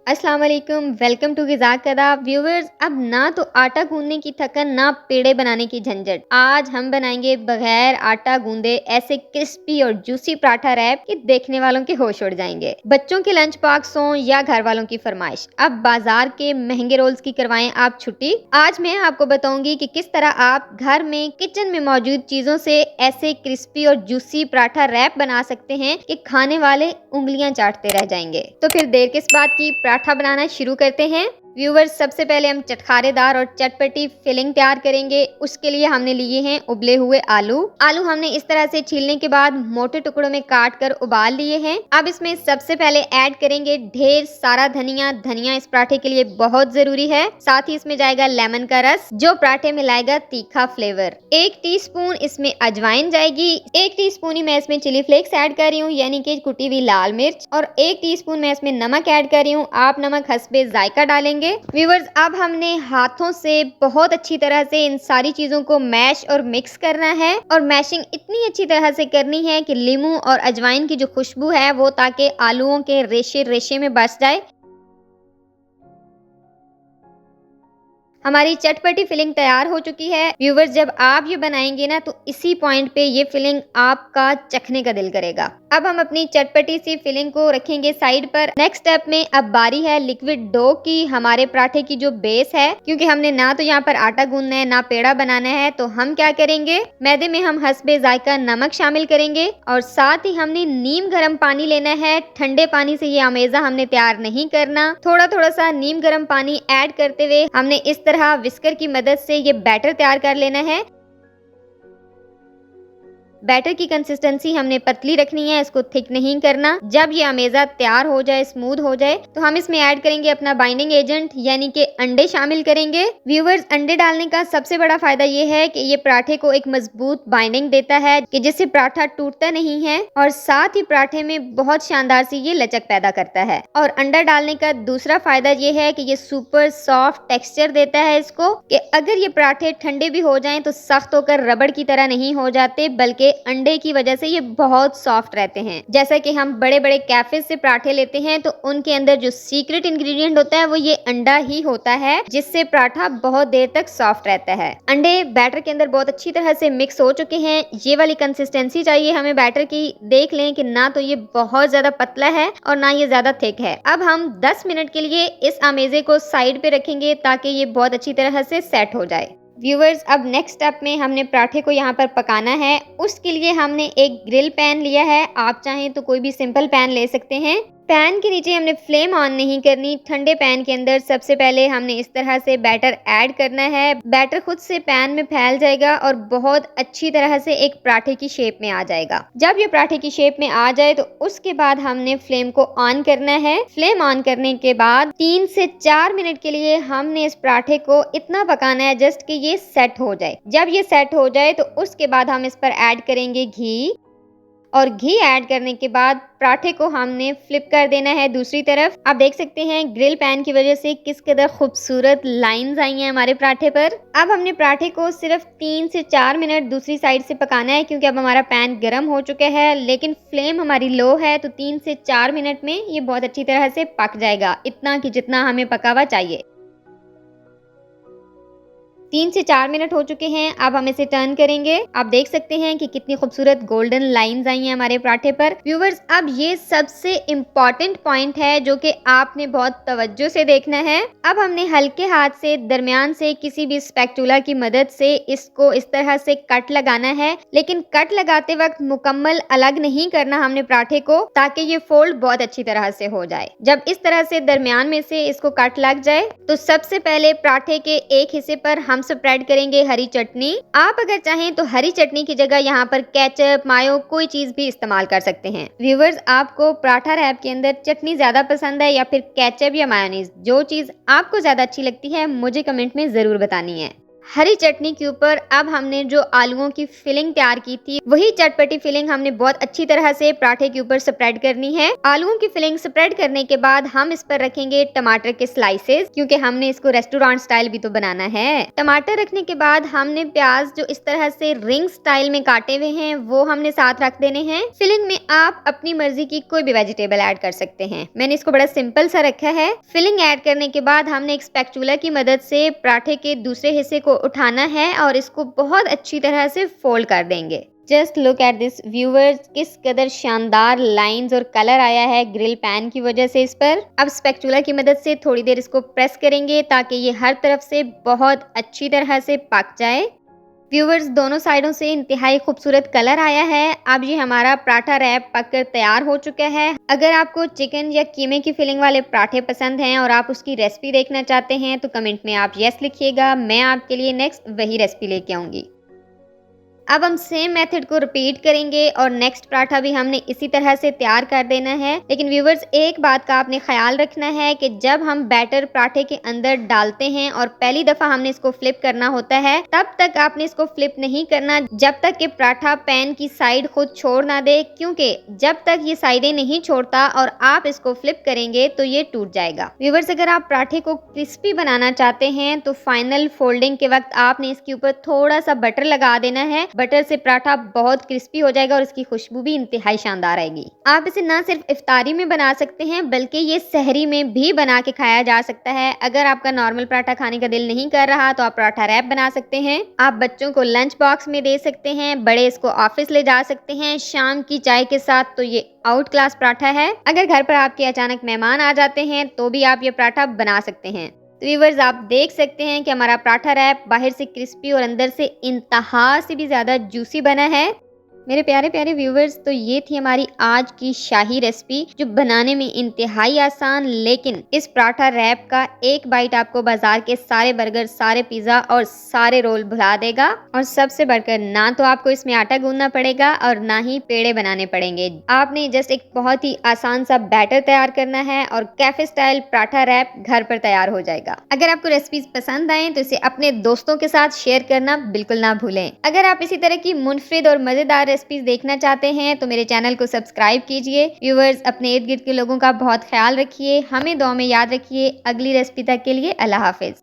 अस्सलाम वालेकुम, welcome to ग़िज़ा कदा। व्यूवर्स, अब ना तो आटा गूंदने की थकन ना पेड़े बनाने की झंझट। आज हम बनाएंगे बगैर आटा गूंदे ऐसे क्रिस्पी और जूसी पराठा रैप कि देखने वालों के होश उड़ जाएंगे। बच्चों के लंच बॉक्स हो या घर वालों की फरमाइश, अब बाजार के महंगे रोल्स की करवाएं आप छुट्टी। आज मैं आपको बताऊंगी कि किस तरह आप घर में किचन में मौजूद चीजों से ऐसे क्रिस्पी और जूसी पराठा रैप बना सकते हैं कि खाने वाले उंगलियां चाटते रह जाएंगे। तो फिर देर किस बात की, पराठा बनाना शुरू करते हैं। व्यूवर्स, सबसे पहले हम चटखारेदार और चटपटी फिलिंग तैयार करेंगे। उसके लिए हमने लिए हैं उबले हुए आलू हमने इस तरह से छीलने के बाद मोटे टुकड़ों में काट कर उबाल लिए हैं। अब इसमें सबसे पहले ऐड करेंगे ढेर सारा धनिया इस पराठे के लिए बहुत जरूरी है। साथ ही इसमें जाएगा लेमन का रस जो पराठे में लाएगा तीखा फ्लेवर। 1 टीस्पून इसमें अजवाइन जाएगी। 1 टीस्पून ही मैं इसमें चिली फ्लेक्स ऐड कर रही हूँ, यानी कि कुटी हुई लाल मिर्च, और 1 टीस्पून मैं इसमें नमक ऐड कर रही हूँ। आप नमक हस्बे जायका डालेंगे। व्यूवर्स, अब हमने हाथों से बहुत अच्छी तरह से इन सारी चीजों को मैश और मिक्स करना है, और मैशिंग इतनी अच्छी तरह से करनी है कि लीमू और अजवाइन की जो खुशबू है वो ताकि आलूओं के रेशे रेशे में बस जाए। हमारी चटपटी फिलिंग तैयार हो चुकी है। व्यूवर्स, जब आप ये बनाएंगे ना तो इसी पॉइंट पे ये फिलिंग आपका चखने का दिल करेगा। अब हम अपनी चटपटी सी फिलिंग को रखेंगे साइड पर। नेक्स्ट स्टेप में अब बारी है लिक्विड डो की, हमारे पराठे की जो बेस है। क्योंकि हमने ना तो यहाँ पर आटा गूंदना है ना पेड़ा बनाना है, तो हम क्या करेंगे, मैदे में हम हस्बे जायका नमक शामिल करेंगे, और साथ ही हमने नीम गर्म पानी लेना है। ठंडे पानी से ये अमेजा हमने तैयार नहीं करना। थोड़ा थोड़ा सा नीम गर्म पानी ऐड करते हुए हमने इस तरह विस्कर की मदद से ये बैटर तैयार कर लेना है। बैटर की कंसिस्टेंसी हमने पतली रखनी है, इसको थिक नहीं करना। जब ये अमेजा तैयार हो जाए, स्मूथ हो जाए, तो हम इसमें ऐड करेंगे अपना बाइंडिंग एजेंट, यानी कि अंडे शामिल करेंगे। व्यूवर्स, अंडे डालने का सबसे बड़ा फायदा ये है कि ये पराठे को एक मजबूत बाइंडिंग देता है कि जिससे पराठा टूटता नहीं है, और साथ ही पराठे में बहुत शानदार सी ये लचक पैदा करता है। और अंडा डालने का दूसरा फायदा ये है कि ये सुपर सॉफ्ट टेक्सचर देता है इसको, कि अगर ये पराठे ठंडे भी हो जाएं तो सख्त होकर रबड़ की तरह नहीं हो जाते, बल्कि अंडे की वजह से ये बहुत सॉफ्ट रहते हैं। जैसा कि हम बड़े बड़े कैफे से पराठे लेते हैं तो उनके अंदर जो सीक्रेट इंग्रेडिएंट होता है वो ये अंडा ही होता है, जिससे पराठा बहुत देर तक सॉफ्ट रहता है। अंडे बैटर के अंदर बहुत अच्छी तरह से मिक्स हो चुके हैं। ये वाली कंसिस्टेंसी चाहिए हमें बैटर की। देख लें कि ना तो ये बहुत ज्यादा पतला है और ना ये ज्यादा थिक है। अब हम 10 मिनट के लिए इस अमेजे को साइड पे रखेंगे ताकि ये बहुत अच्छी तरह से सेट हो जाए। व्यूवर्स, अब नेक्स्ट स्टेप में हमने पराठे को यहाँ पर पकाना है। उसके लिए हमने एक ग्रिल पैन लिया है। आप चाहें तो कोई भी सिंपल पैन ले सकते हैं। पैन के नीचे हमने फ्लेम ऑन नहीं करनी। ठंडे पैन के अंदर सबसे पहले हमने इस तरह से बैटर ऐड करना है। बैटर खुद से पैन में फैल जाएगा और बहुत अच्छी तरह से एक पराठे की शेप में आ जाएगा। जब ये पराठे की शेप में आ जाए तो उसके बाद हमने फ्लेम को ऑन करना है। फ्लेम ऑन करने के बाद 3 से 4 मिनट के लिए हमने इस पराठे को इतना पकाना है जस्ट कि ये सेट हो जाए। जब ये सेट हो जाए तो उसके बाद हम इस पर ऐड करेंगे घी, और घी ऐड करने के बाद पराठे को हमने फ्लिप कर देना है दूसरी तरफ। आप देख सकते हैं ग्रिल पैन की वजह से किस कदर खूबसूरत लाइंस आई हैं हमारे पराठे पर। अब हमने पराठे को सिर्फ 3 से 4 मिनट दूसरी साइड से पकाना है, क्योंकि अब हमारा पैन गर्म हो चुका है, लेकिन फ्लेम हमारी लो है, तो 3 से 4 मिनट में ये बहुत अच्छी तरह से पक जाएगा, इतना कि जितना हमें पका हुआ चाहिए। 3 से 4 मिनट हो चुके हैं। अब हम इसे टर्न करेंगे। आप देख सकते हैं कि कितनी खूबसूरत गोल्डन लाइंस आई हैं हमारे पराठे पर। व्यूवर्स, अब ये सबसे इम्पोर्टेंट पॉइंट है जो कि आपने बहुत तवज्जो से देखना है। अब हमने हल्के हाथ से दरमियान से किसी भी स्पैचुला की मदद से इसको इस तरह से कट लगाना है, लेकिन कट लगाते वक्त मुकम्मल अलग नहीं करना हमने पराठे को, ताकि ये फोल्ड बहुत अच्छी तरह से हो जाए। जब इस तरह से दरमियान में से इसको कट लग जाए तो सबसे पहले पराठे के एक हिस्से पर हम स्प्रेड करेंगे हरी चटनी। आप अगर चाहें तो हरी चटनी की जगह यहाँ पर केचप, मायो, कोई चीज भी इस्तेमाल कर सकते हैं। व्यूवर्स, आपको पराठा रैप के अंदर चटनी ज्यादा पसंद है या फिर केचप या मायोनीज, जो चीज आपको ज्यादा अच्छी लगती है मुझे कमेंट में जरूर बतानी है। हरी चटनी के ऊपर अब हमने जो आलूओं की फिलिंग तैयार की थी वही चटपटी फिलिंग हमने बहुत अच्छी तरह से पराठे के ऊपर स्प्रेड करनी है। आलूओं की फिलिंग स्प्रेड करने के बाद हम इस पर रखेंगे टमाटर के स्लाइसेस, क्योंकि हमने इसको रेस्टोरेंट स्टाइल भी तो बनाना है। टमाटर रखने के बाद हमने प्याज जो इस तरह से रिंग स्टाइल में काटे हुए हैं वो हमने साथ रख देने हैं। फिलिंग में आप अपनी मर्जी की कोई भी वेजिटेबल ऐड कर सकते हैं। मैंने इसको बड़ा सिंपल सा रखा है। फिलिंग ऐड करने के बाद हमने एक स्पैचुला की मदद से पराठे के दूसरे हिस्से को उठाना है और इसको बहुत अच्छी तरह से फोल्ड कर देंगे। Just look at this viewers, किस कदर शानदार लाइंस और कलर आया है ग्रिल पैन की वजह से इस पर। अब स्पैचुला की मदद से थोड़ी देर इसको प्रेस करेंगे ताकि ये हर तरफ से बहुत अच्छी तरह से पक जाए। व्यूअर्स, दोनों साइडों से इंतहाई खूबसूरत कलर आया है। अब ये हमारा पराठा रैप पककर तैयार हो चुका है। अगर आपको चिकन या कीमे की फिलिंग वाले पराठे पसंद हैं और आप उसकी रेसिपी देखना चाहते हैं तो कमेंट में आप यस लिखिएगा। मैं आपके लिए नेक्स्ट वही रेसिपी लेके आऊंगी। अब हम सेम मेथड को रिपीट करेंगे और नेक्स्ट पराठा भी हमने इसी तरह से तैयार कर देना है। लेकिन व्यूवर्स, एक बात का आपने ख्याल रखना है कि जब हम बैटर पराठे के अंदर डालते हैं और पहली दफा हमने इसको फ्लिप करना होता है, तब तक आपने इसको फ्लिप नहीं करना जब तक कि पराठा पैन की साइड खुद छोड़ ना दे, क्योंकि जब तक ये साइडें नहीं छोड़ता और आप इसको फ्लिप करेंगे तो ये टूट जाएगा। व्यूवर्स, अगर आप पराठे को क्रिस्पी बनाना चाहते हैं तो फाइनल फोल्डिंग के वक्त आपने इसके ऊपर थोड़ा सा बटर लगा देना है। बटर से पराठा बहुत क्रिस्पी हो जाएगा और इसकी खुशबू भी इंतहाई शानदार आएगी। आप इसे ना सिर्फ इफ्तारी में बना सकते हैं बल्कि ये सहरी में भी बना के खाया जा सकता है। अगर आपका नॉर्मल पराठा खाने का दिल नहीं कर रहा तो आप पराठा रैप बना सकते हैं। आप बच्चों को लंच बॉक्स में दे सकते हैं, बड़े इसको ऑफिस ले जा सकते हैं। शाम की चाय के साथ तो ये आउट क्लास पराठा है। अगर घर पर आपके अचानक मेहमान आ जाते हैं तो भी आप ये पराठा बना सकते हैं। तो व्यूअर्स, आप देख सकते हैं कि हमारा पराठा रैप बाहर से क्रिस्पी और अंदर से इंतहा से भी ज़्यादा जूसी बना है। मेरे प्यारे प्यारे व्यूवर्स, तो ये थी हमारी आज की शाही रेसिपी जो बनाने में इंतहाई आसान, लेकिन इस पराठा रैप का एक बाइट आपको बाजार के सारे बर्गर, सारे पिज्जा और सारे रोल भुला देगा। और सबसे बढ़कर ना तो आपको इसमें आटा गूंदना पड़ेगा और ना ही पेड़े बनाने पड़ेंगे। आपने जस्ट एक बहुत ही आसान सा बैटर तैयार करना है और कैफे स्टाइल पराठा रैप घर पर तैयार हो जाएगा। अगर आपको रेसिपीज पसंद आए तो इसे अपने दोस्तों के साथ शेयर करना बिल्कुल ना भूलें। अगर आप इसी तरह की मुनफरिद और मजेदार रेसिपीज देखना चाहते हैं तो मेरे चैनल को सब्सक्राइब कीजिए। व्यूअर्स, अपने इर्द गिर्द के लोगों का बहुत ख्याल रखिए, हमें दुआ में याद रखिए। अगली रेसिपी तक के लिए अल्लाह हाफिज।